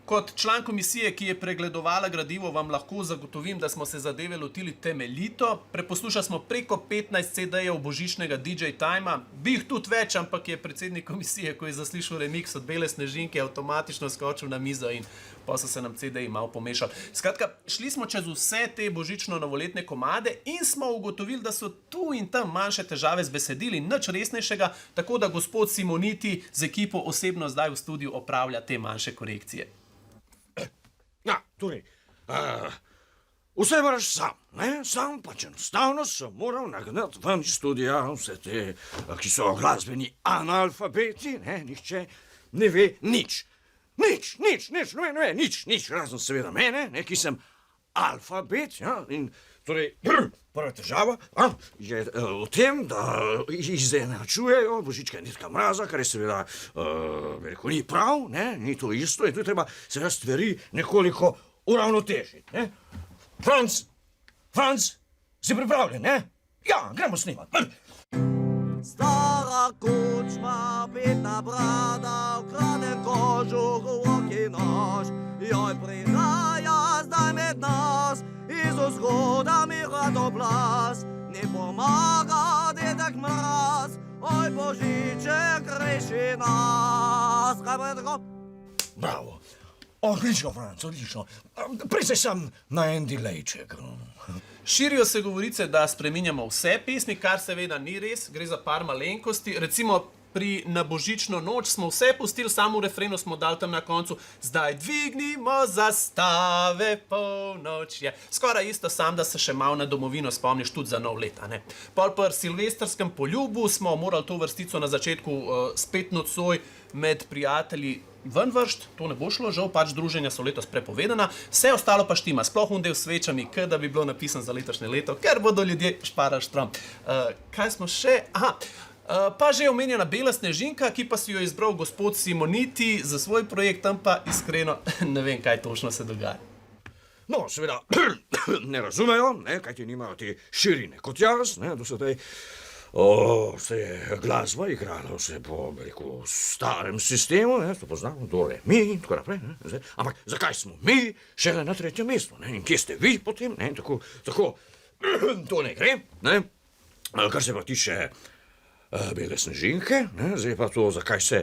Kot član komisije, ki je pregledovala gradivo, vam lahko zagotovim, da smo se zadeve lotili temeljito. Preposlušali smo preko 15 CD-jev božičnega DJ Time-a. Bi jih tudi več, ampak je predsednik komisije, ko je zaslišal remix od Bele snežinke, avtomatično skočil na mizo in pa so se nam CD-ji malo pomešali. Skratka, šli smo čez vse te božično-novoletne komade in smo ugotovili, da so tu in tam manjše težave z besedili, nič resnejšega, tako da gospod Simoniti z ekipo osebno zdaj v studiu opravlja te manjše korekcije. Ja, torej, vse moraš sam, ne? Sam pač enostavno sem moral nagnati ven iz studija vse te, ki so glasbeni analfabeti, ne? Nihče ne ve nič. Nič, razen seveda mene, ne? Ki sem alfabet, ja? In torej, prva težava je v tem, da izenačujejo Božička in Dedka Mraza, kar je seveda, ni prav, ne? Ni to isto in tu treba seveda stvari nekoliko uravnotežiti, ne? Franc, si pripravljen, ne? Ja, gremo snemati. Stara kučma, petna brada, ukraden kožuh, v roki nož. Joj, prihaja zdaj med nas, iz vzhoda mi rad oblas. Ne pomaga Dedek Mraz, oj, Božiček, reši nas. Kaj pa je tako? Bravo. Odlično, Franc, odlično. Prej se sam na en delejček. Širijo se govorice, da spreminjamo vse pesmi, kar seveda ni res, gre za par malenkosti. Recimo pri Na božično noč smo vse pustili, samo v refrenu smo dali tam na koncu zdaj dvignimo zastave, polnoč je. Skoraj isto, sam da se še malo na domovino spomniš tudi za nov let, a ne? Pol pri silvestrskem poljubu smo morali to vrstico na začetku spet nocoj med prijatelji ven vršt, to ne bo šlo, žal pač druženja so letos prepovedana, vse ostalo pa štima, sploh un del s svečami, da bi bilo napisano za letošnje leto, ker bodo ljudje šparali štrom. Kaj smo še? Pa že omenjena Bela snežinka, ki pa si jo izbral gospod Simoniti za svoj projekt, tam pa iskreno ne vem, kaj točno se dogaja. No, seveda ne razumejo, ne, kaj ti nimajo te širine kot jaz, ne, do sedaj se je glasba igrala vse po, rekel, starem sistemu, ne, to poznamo, do re, mi in tako naprej, ne, zdaj, ampak zakaj smo mi šele na 3. mestu, ne, in kje ste vi potem, ne, tako, to ne gre, ne, kar se pa tiče Bele snežinke, ne, zdaj pa to, zakaj se,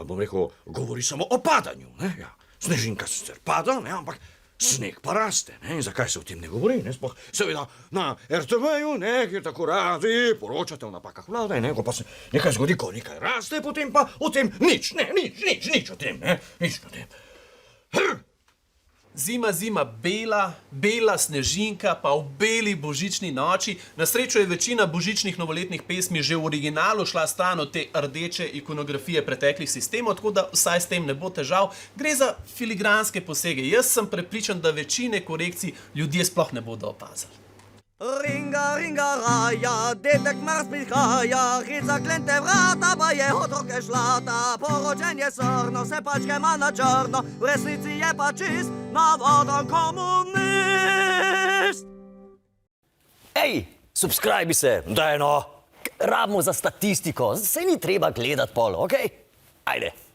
bom rekel, govori samo o padanju, ne, ja, snežinka sicer pada, ne, ampak sneg pa raste, ne, in zakaj se o tem ne govori, ne, sploh seveda na RTV-ju, ne, kjer tako radi poročate o napakah vlade, ne, ko pa se nekaj zgodi, ko nekaj raste, potem pa o tem nič, ne, nič o tem, ne, nič o tem. Zima, bela snežinka, pa v beli božični noči. Na srečo je večina božičnih novoletnih pesmi že v originalu šla stran od te rdeče ikonografije preteklih sistemov, tako da vsaj s tem ne bo težav. Gre za filigranske posege. Jaz sem prepričan, da večine korekcij ljudje sploh ne bodo opazili. Ringa, raja, Dedek Mraz prihaja, hit zaklente vrata, pa je otroke šlata. Poročen je srno, se pačke ima na črno, v resnici je pa čist navaden komunist. Ej, subscribi se, daj no, rabimo za statistiko, saj ni treba gledati pol, okej? Ajde.